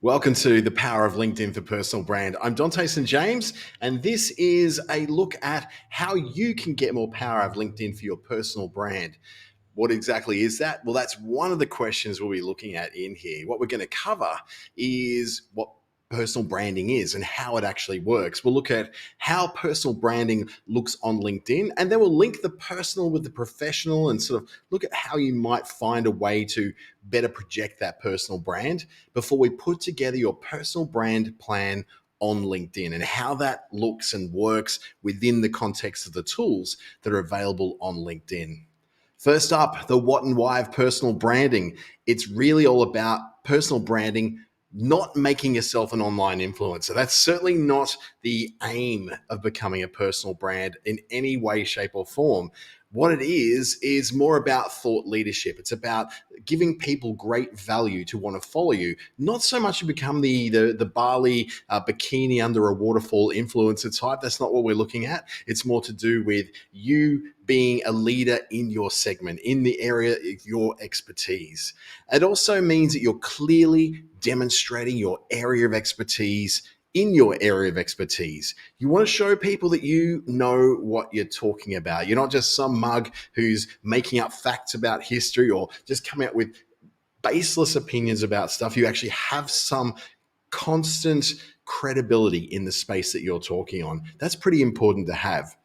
Welcome to the Power of LinkedIn for Personal Brand. I'm Dante St James, and this is a look at how you can get more power out of LinkedIn for your personal brand. What exactly is that? Well, that's one of the questions we'll be looking at in here. What we're going to cover is what personal branding is and how it actually works. We'll look at how personal branding looks on LinkedIn, and then we'll link the personal with the professional and sort of look at how you might find a way to better project that personal brand before we put together your personal brand plan on LinkedIn and how that looks and works within the context of the tools that are available on LinkedIn. First up, the what and why of personal branding. It's really all about personal branding, not making yourself an online influencer. That's certainly not the aim of becoming a personal brand in any way, shape, or form. What it is more about thought leadership. It's about giving people great value to want to follow you, not so much to become the Bali bikini under a waterfall influencer type. That's not what we're looking at. It's more to do with you being a leader in your segment, in the area of your expertise. It also means that you're clearly demonstrating your area of expertise in your area of expertise. You want to show people that you know what you're talking about. You're not just some mug who's making up facts about history or just coming up with baseless opinions about stuff. You actually have some constant credibility in the space that you're talking on. That's pretty important to have.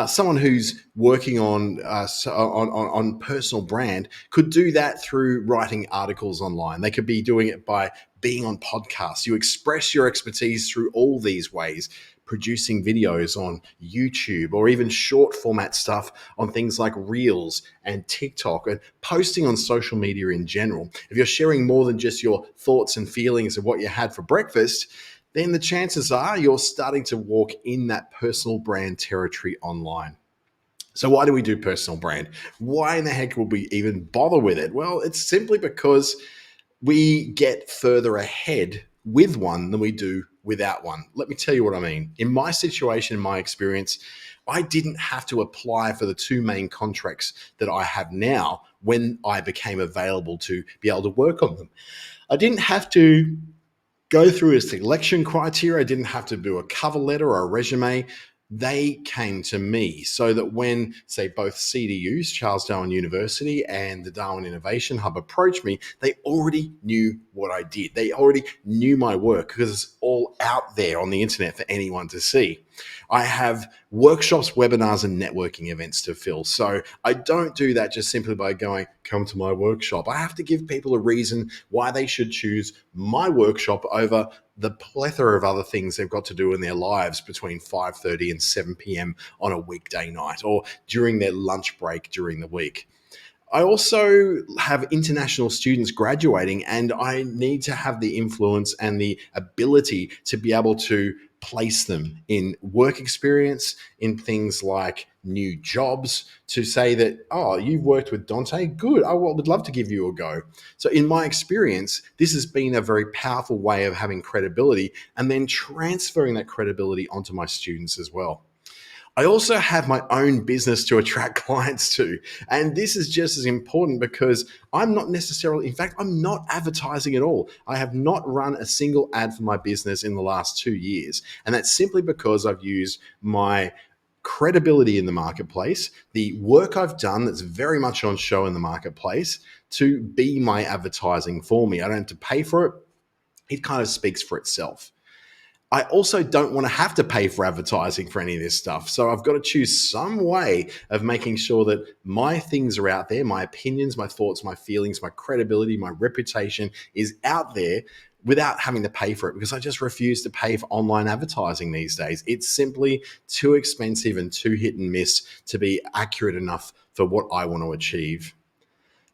Someone who's working on personal brand could do that through writing articles online. They could be doing it by being on podcasts. You express your expertise through all these ways, producing videos on YouTube or even short format stuff on things like Reels and TikTok and posting on social media in general. If you're sharing more than just your thoughts and feelings of what you had for breakfast, then the chances are you're starting to walk in that personal brand territory online. So why do we do personal brand? Why in the heck would we even bother with it? Well, it's simply because we get further ahead with one than we do without one. Let me tell you what I mean. In my situation, in my experience, I didn't have to apply for the two main contracts that I have now when I became available to be able to work on them. I didn't have to go through a selection criteria. I didn't have to do a cover letter or a resume. They came to me so that when, say, both CDUs, Charles Darwin University and the Darwin Innovation Hub approached me, they already knew what I did. They already knew my work because it's all out there on the internet for anyone to see. I have workshops, webinars, and networking events to fill. So I don't do that just simply by going, come to my workshop. I have to give people a reason why they should choose my workshop over the plethora of other things they've got to do in their lives between 5:30 and 7 p.m. on a weekday night or during their lunch break during the week. I also have international students graduating, and I need to have the influence and the ability to be able to place them in work experience, in things like new jobs, to say that, oh, you've worked with Dante, good, I would love to give you a go. So in my experience, this has been a very powerful way of having credibility and then transferring that credibility onto my students as well. I also have my own business to attract clients to. And this is just as important because I'm not necessarily, in fact, I'm not advertising at all. I have not run a single ad for my business in the last 2 years. And that's simply because I've used my credibility in the marketplace, the work I've done that's very much on show in the marketplace to be my advertising for me. I don't have to pay for it. It kind of speaks for itself. I also don't want to have to pay for advertising for any of this stuff. So I've got to choose some way of making sure that my things are out there, my opinions, my thoughts, my feelings, my credibility, my reputation is out there without having to pay for it, because I just refuse to pay for online advertising these days. It's simply too expensive and too hit and miss to be accurate enough for what I want to achieve.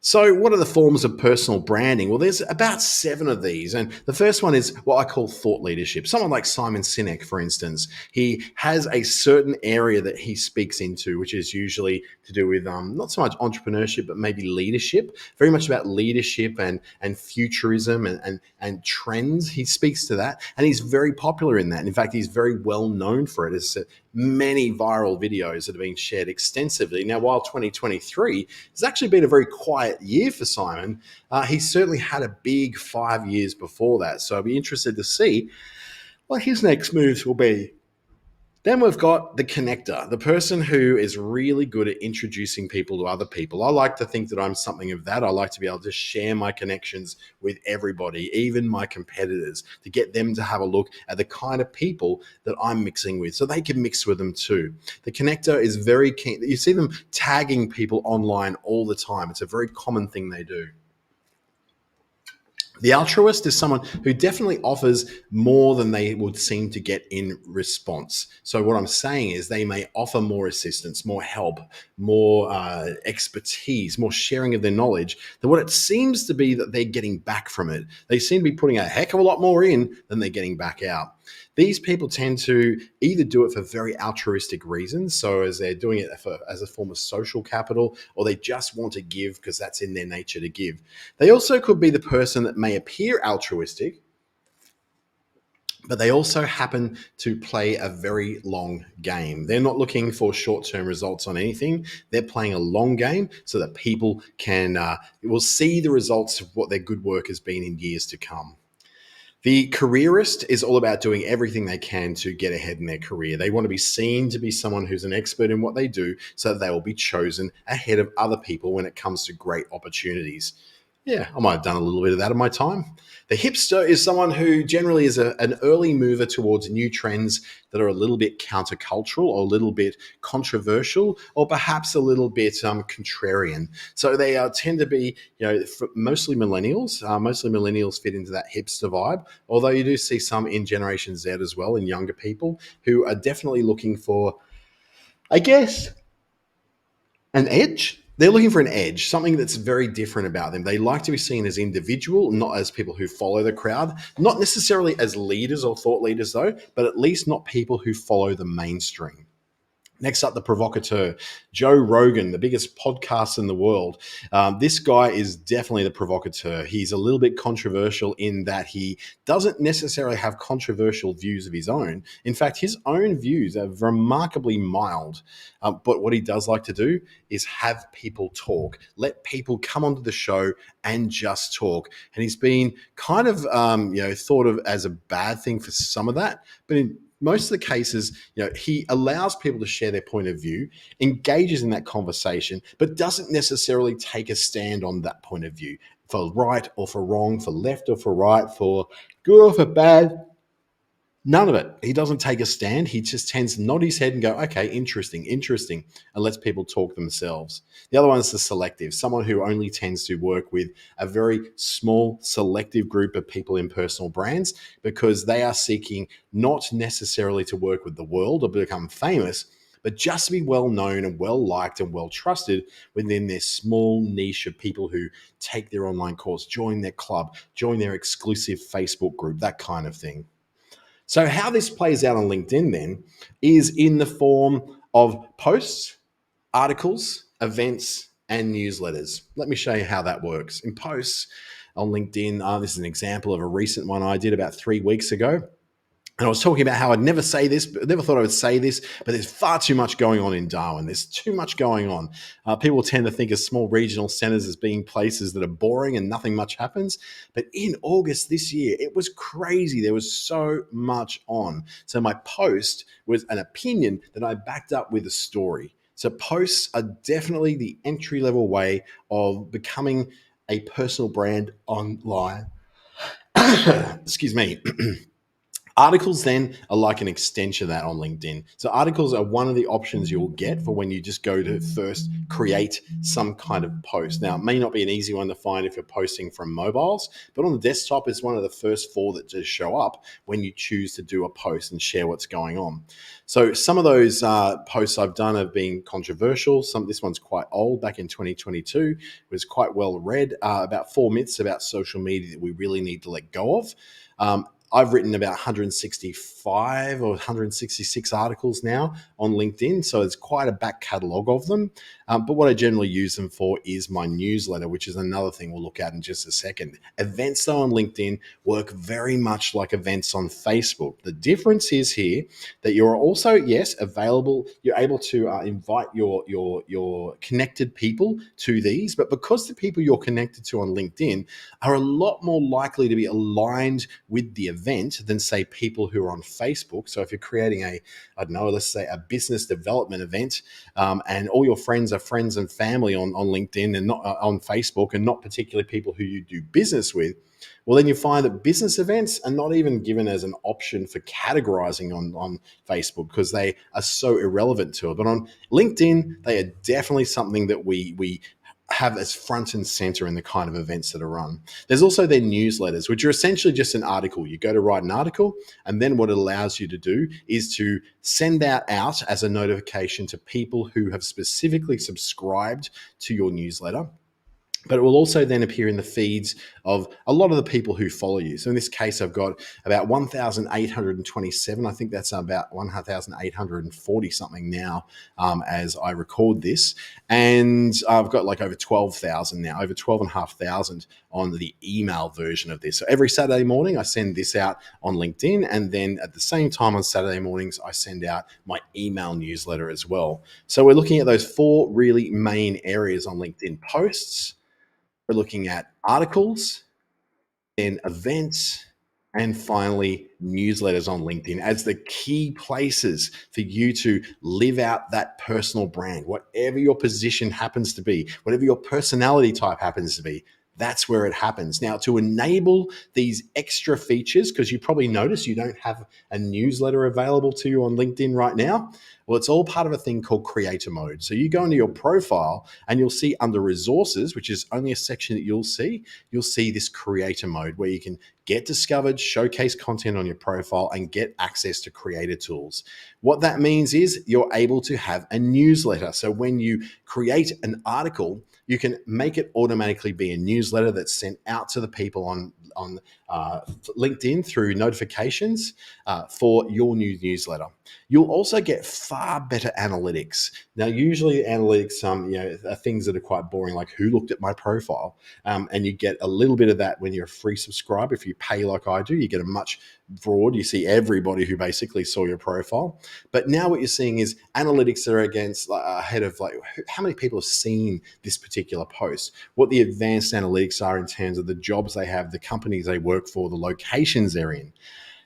So what are the forms of personal branding? Well, there's about 7 of these. And the first one is what I call thought leadership. Someone like Simon Sinek, for instance, he has a certain area that he speaks into, which is usually to do with not so much entrepreneurship, but maybe leadership, very much about leadership and futurism and trends. He speaks to that, and he's very popular in that. In fact, he's very well known for it. It's many viral videos that have been shared extensively. Now, while 2023 has actually been a very quiet year for Simon, he certainly had a big 5 years before that. So I'll be interested to see what his next moves will be. Then we've got the connector, the person who is really good at introducing people to other people. I like to think that I'm something of that. I like to be able to share my connections with everybody, even my competitors, to get them to have a look at the kind of people that I'm mixing with so they can mix with them too. The connector is very keen. You see them tagging people online all the time. It's a very common thing they do. The altruist is someone who definitely offers more than they would seem to get in response. So, what I'm saying is they may offer more assistance, more help, more expertise, more sharing of their knowledge than what it seems to be that they're getting back from it. They seem to be putting a heck of a lot more in than they're getting back out. These people tend to either do it for very altruistic reasons, so as they're doing it as a form of social capital, or they just want to give because that's in their nature to give. They also could be the person that may appear altruistic, but they also happen to play a very long game. They're not looking for short-term results on anything. They're playing a long game so that people will see the results of what their good work has been in years to come. The careerist is all about doing everything they can to get ahead in their career. They want to be seen to be someone who's an expert in what they do so that they will be chosen ahead of other people when it comes to great opportunities. Yeah, I might have done a little bit of that in my time. The hipster is someone who generally is an early mover towards new trends that are a little bit countercultural or a little bit controversial or perhaps a little bit contrarian. So they tend to be, mostly millennials. Mostly millennials fit into that hipster vibe, although you do see some in Generation Z as well, in younger people who are definitely looking for, I guess, an edge. They're looking for an edge, something that's very different about them. They like to be seen as individual, not as people who follow the crowd, not necessarily as leaders or thought leaders though, but at least not people who follow the mainstream. Next up, the provocateur, Joe Rogan, the biggest podcast in the world. This guy is definitely the provocateur. He's a little bit controversial in that he doesn't necessarily have controversial views of his own. In fact, his own views are remarkably mild. But what he does like to do is have people talk, let people come onto the show and just talk. And he's been kind of, thought of as a bad thing for some of that, but in most of the cases, he allows people to share their point of view, engages in that conversation, but doesn't necessarily take a stand on that point of view for right or for wrong, for left or for right, for good or for bad. None of it. He doesn't take a stand. He just tends to nod his head and go, okay, interesting, and lets people talk themselves. The other one is the selective, someone who only tends to work with a very small, selective group of people in personal brands because they are seeking not necessarily to work with the world or become famous, but just to be well known and well liked and well trusted within their small niche of people who take their online course, join their club, join their exclusive Facebook group, that kind of thing. So how this plays out on LinkedIn then is in the form of posts, articles, events, and newsletters. Let me show you how that works. In posts on LinkedIn, this is an example of a recent one I did about 3 weeks ago. And I was talking about how I'd never thought I would say this, but there's far too much going on in Darwin. There's too much going on. People tend to think of small regional centres as being places that are boring and nothing much happens. But in August this year, it was crazy. There was so much on. So my post was an opinion that I backed up with a story. So posts are definitely the entry-level way of becoming a personal brand online. Excuse me. Articles then are like an extension of that on LinkedIn. So articles are one of the options you'll get for when you just go to first create some kind of post. Now, it may not be an easy one to find if you're posting from mobiles, but on the desktop, it's one of the first 4 that just show up when you choose to do a post and share what's going on. So some of those posts I've done have been controversial. This one's quite old, back in 2022. It was quite well read, about 4 myths about social media that we really need to let go of. I've written about 165 or 166 articles now on LinkedIn, so it's quite a back catalogue of them. But what I generally use them for is my newsletter, which is another thing we'll look at in just a second. Events, though, on LinkedIn work very much like events on Facebook. The difference is here that you're also, yes, available. You're able to invite your connected people to these, but because the people you're connected to on LinkedIn are a lot more likely to be aligned with the event than, say, people who are on Facebook. So if you're creating I don't know, let's say a business development event, and all your friends are friends and family on LinkedIn and not on Facebook, and not particularly people who you do business with, well, then you find that business events are not even given as an option for categorizing on Facebook because they are so irrelevant to it. But on LinkedIn, they are definitely something that we have as front and center in the kind of events that are run. There's also their newsletters, which are essentially just an article. You go to write an article, and then what it allows you to do is to send that out as a notification to people who have specifically subscribed to your newsletter. But it will also then appear in the feeds of a lot of the people who follow you. So in this case, I've got about 1,827. I think that's about 1,840 something now as I record this. And I've got like over 12,000 now, over 12,500 on the email version of this. So every Saturday morning, I send this out on LinkedIn. And then at the same time on Saturday mornings, I send out my email newsletter as well. So we're looking at those four really main areas on LinkedIn: posts, we're looking at articles, then events, and finally newsletters on LinkedIn as the key places for you to live out that personal brand. Whatever your position happens to be, whatever your personality type happens to be, that's where it happens. Now, to enable these extra features, because you probably notice you don't have a newsletter available to you on LinkedIn right now, well, it's all part of a thing called creator mode. So you go into your profile and you'll see under resources, which is only a section that you'll see this creator mode where you can get discovered, showcase content on your profile, and get access to creator tools. What that means is you're able to have a newsletter. So when you create an article, you can make it automatically be a newsletter that's sent out to the people on LinkedIn through notifications for your new newsletter. You'll also get far better analytics. Now, usually analytics, are things that are quite boring, like who looked at my profile, and you get a little bit of that when you're a free subscriber. If you pay like I do, you get a much broad. You see everybody who basically saw your profile. But now what you're seeing is analytics that are ahead of like how many people have seen this particular post, what the advanced analytics are in terms of the jobs they have, the companies they work for, the locations they're in.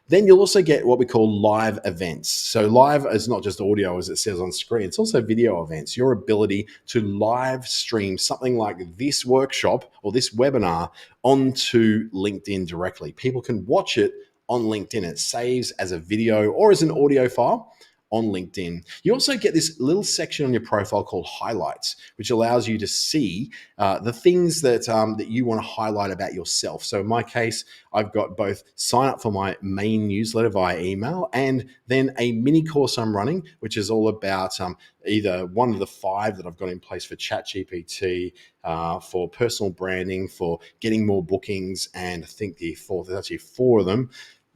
Then you'll also get what we call live events. So live is not just audio as it says on screen, it's also video events. Your ability to live stream something like this workshop or this webinar onto LinkedIn directly. People can watch it on LinkedIn. It saves as a video or as an audio file on LinkedIn. You also get this little section on your profile called highlights, which allows you to see the things that you want to highlight about yourself. So in my case, I've got both sign up for my main newsletter via email and then a mini course I'm running, which is all about either one of the 5 that I've got in place for ChatGPT, for personal branding, for getting more bookings, and I think the 4th, there's actually 4 of them.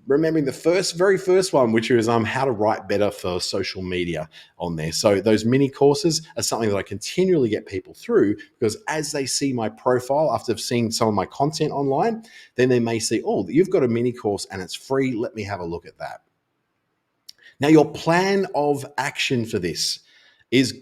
Remembering the very first one, which is how to write better for social media on there. So those mini courses are something that I continually get people through because as they see my profile after seeing some of my content online, then they may see, oh, you've got a mini course and it's free. Let me have a look at that. Now, your plan of action for this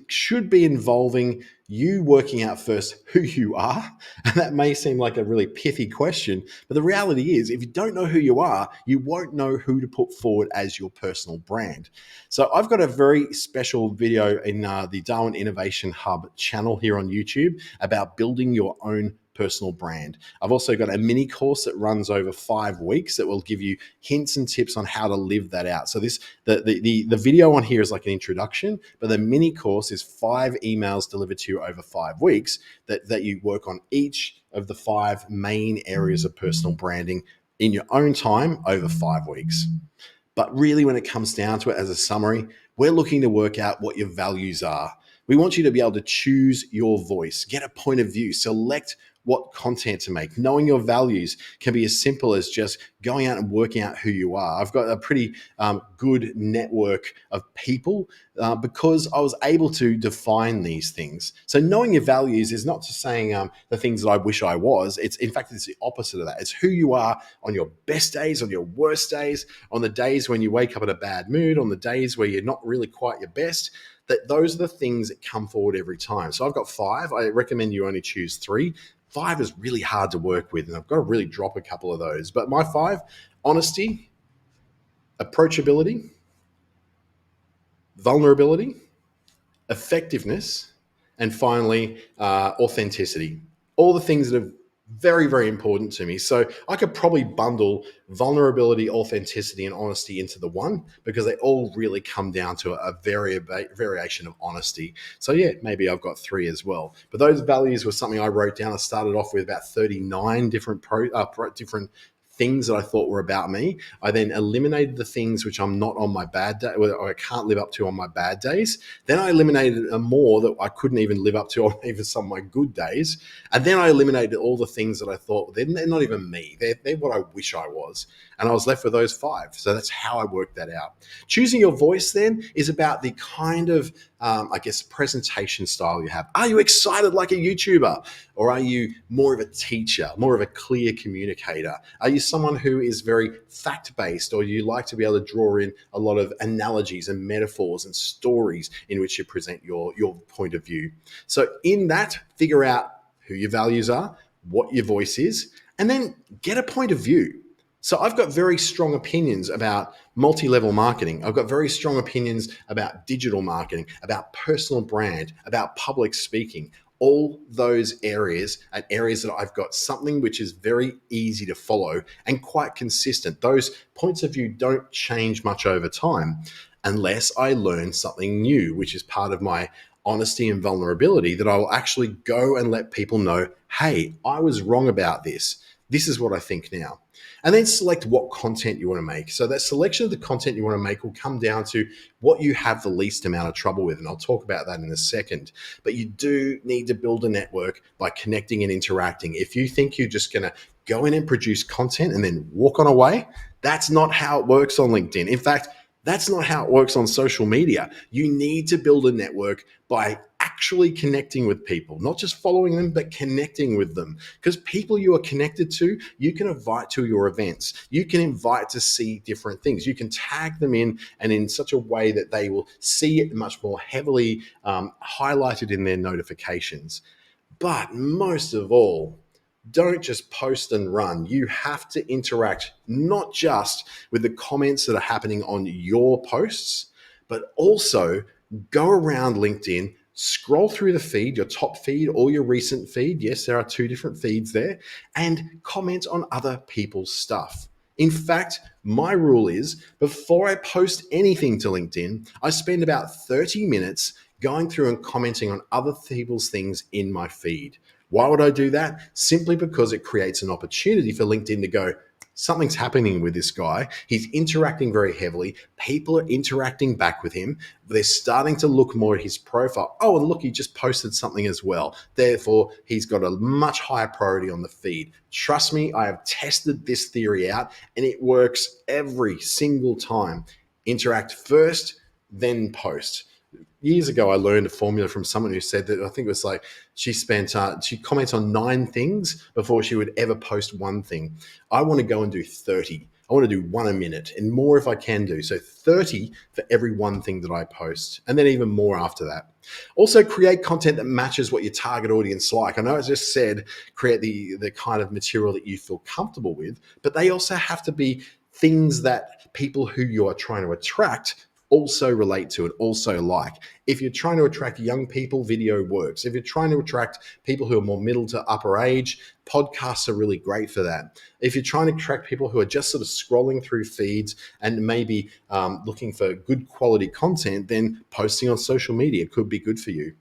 should be involving you working out first who you are. And that may seem like a really pithy question, but the reality is if you don't know who you are, you won't know who to put forward as your personal brand. So I've got a very special video in the Darwin Innovation Hub channel here on YouTube about building your own personal brand. I've also got a mini course that runs over 5 weeks that will give you hints and tips on how to live that out. So the video on here is like an introduction, but the mini course is 5 emails delivered to you over 5 weeks that you work on each of the 5 main areas of personal branding in your own time over 5 weeks. But really, when it comes down to it as a summary, we're looking to work out what your values are. We want you to be able to choose your voice, get a point of view, select what content to make. Knowing your values can be as simple as just going out and working out who you are. I've got a pretty good network of people because I was able to define these things. So knowing your values is not just saying the things that I wish I was. It's in fact, it's the opposite of that. It's who you are on your best days, on your worst days, on the days when you wake up in a bad mood, on the days where you're not really quite your best. That those are the things that come forward every time. So I've got 5. I recommend you only choose 3. 5 is really hard to work with, and I've got to really drop a couple of those. But my 5: honesty, approachability, vulnerability, effectiveness, and finally, authenticity. All the things that are very, very important to me. So I could probably bundle vulnerability, authenticity, and honesty into the one because they all really come down to a variation of honesty. So yeah, maybe I've got 3 as well. But those values were something I wrote down. I started off with about 39 different different things that I thought were about me. I then eliminated the things which I'm not on my bad day, or I can't live up to on my bad days. Then I eliminated more that I couldn't even live up to on even some of my good days. And then I eliminated all the things that I thought they're not even me. They're what I wish I was. And I was left with those 5. So that's how I worked that out. Choosing your voice then is about the kind of, presentation style you have. Are you excited like a YouTuber? Or are you more of a teacher, more of a clear communicator? Are you someone who is very fact-based, or you like to be able to draw in a lot of analogies and metaphors and stories in which you present your point of view? So in that, figure out who your values are, what your voice is, and then get a point of view. So I've got very strong opinions about multi-level marketing. I've got very strong opinions about digital marketing, about personal brand, about public speaking. All those areas are areas that I've got something which is very easy to follow and quite consistent. Those points of view don't change much over time unless I learn something new, which is part of my honesty and vulnerability, that I will actually go and let people know, hey, I was wrong about this. This is what I think now. And then select what content you want to make. So that selection of the content you want to make will come down to what you have the least amount of trouble with. And I'll talk about that in a second. But you do need to build a network by connecting and interacting. If you think you're just going to go in and produce content and then walk on away, that's not how it works on LinkedIn. In fact, that's not how it works on social media. You need to build a network by actually connecting with people, not just following them, but connecting with them. Because people you are connected to, you can invite to your events. You can invite to see different things. You can tag them in, and in such a way that they will see it much more heavily highlighted in their notifications. But most of all, don't just post and run. You have to interact not just with the comments that are happening on your posts, but also go around LinkedIn, scroll through the feed, your top feed or your recent feed. Yes, there are 2 different feeds there, and comment on other people's stuff. In fact, my rule is before I post anything to LinkedIn, I spend about 30 minutes going through and commenting on other people's things in my feed. Why would I do that? Simply because it creates an opportunity for LinkedIn to go, something's happening with this guy. He's interacting very heavily. People are interacting back with him. They're starting to look more at his profile. Oh, and look, he just posted something as well. Therefore, he's got a much higher priority on the feed. Trust me, I have tested this theory out, and it works every single time. Interact first, then post. Years ago, I learned a formula from someone who said that, I think it was like she comments on 9 things before she would ever post one thing. I want to go and do 30. I want to do 1 a minute and more if I can do. So 30 for every one thing that I post, and then even more after that. Also, create content that matches what your target audience like. I know I just said create the kind of material that you feel comfortable with, but they also have to be things that people who you are trying to attract also relate to it, also like. If you're trying to attract young people, video works. If you're trying to attract people who are more middle to upper age, podcasts are really great for that. If you're trying to attract people who are just sort of scrolling through feeds and maybe looking for good quality content, then posting on social media could be good for you.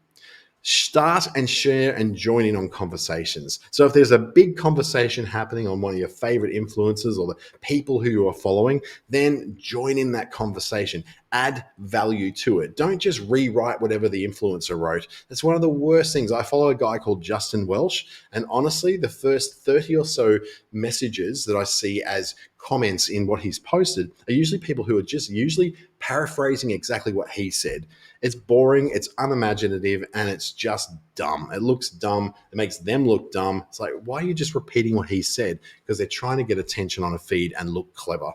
Start and share and join in on conversations. So if there's a big conversation happening on one of your favorite influencers or the people who you are following, then join in that conversation. Add value to it. Don't just rewrite whatever the influencer wrote. That's one of the worst things. I follow a guy called Justin Welsh, and honestly, the first 30 or so messages that I see as comments in what he's posted are usually people who are just usually paraphrasing exactly what he said. It's boring, it's unimaginative, and it's just dumb. It looks dumb. It makes them look dumb. It's like, why are you just repeating what he said? Because they're trying to get attention on a feed and look clever.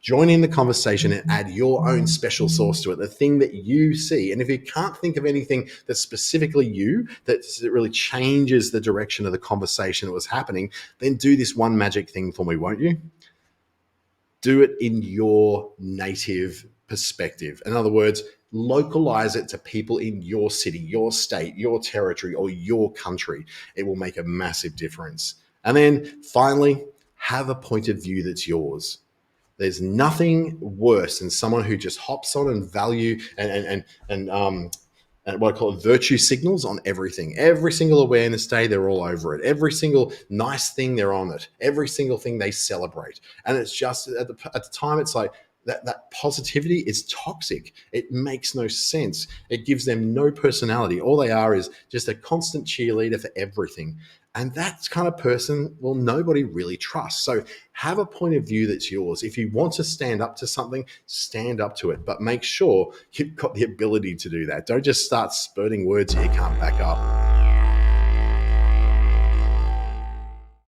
Join in the conversation and add your own special sauce to it, the thing that you see. And if you can't think of anything that's specifically you, that really changes the direction of the conversation that was happening, then do this one magic thing for me, won't you? Do it in your native perspective. In other words, localize it to people in your city, your state, your territory, or your country. It will make a massive difference. And then finally, have a point of view that's yours. There's nothing worse than someone who just hops on and value and what I call it, virtue signals on everything. Every single awareness day, they're all over it. Every single nice thing, they're on it. Every single thing they celebrate. And it's just at the time, it's like that positivity is toxic. It makes no sense. It gives them no personality. All they are is just a constant cheerleader for everything. And that kind of person, well, nobody really trusts. So have a point of view that's yours. If you want to stand up to something, stand up to it, but make sure you've got the ability to do that. Don't just start spurting words that you can't back up.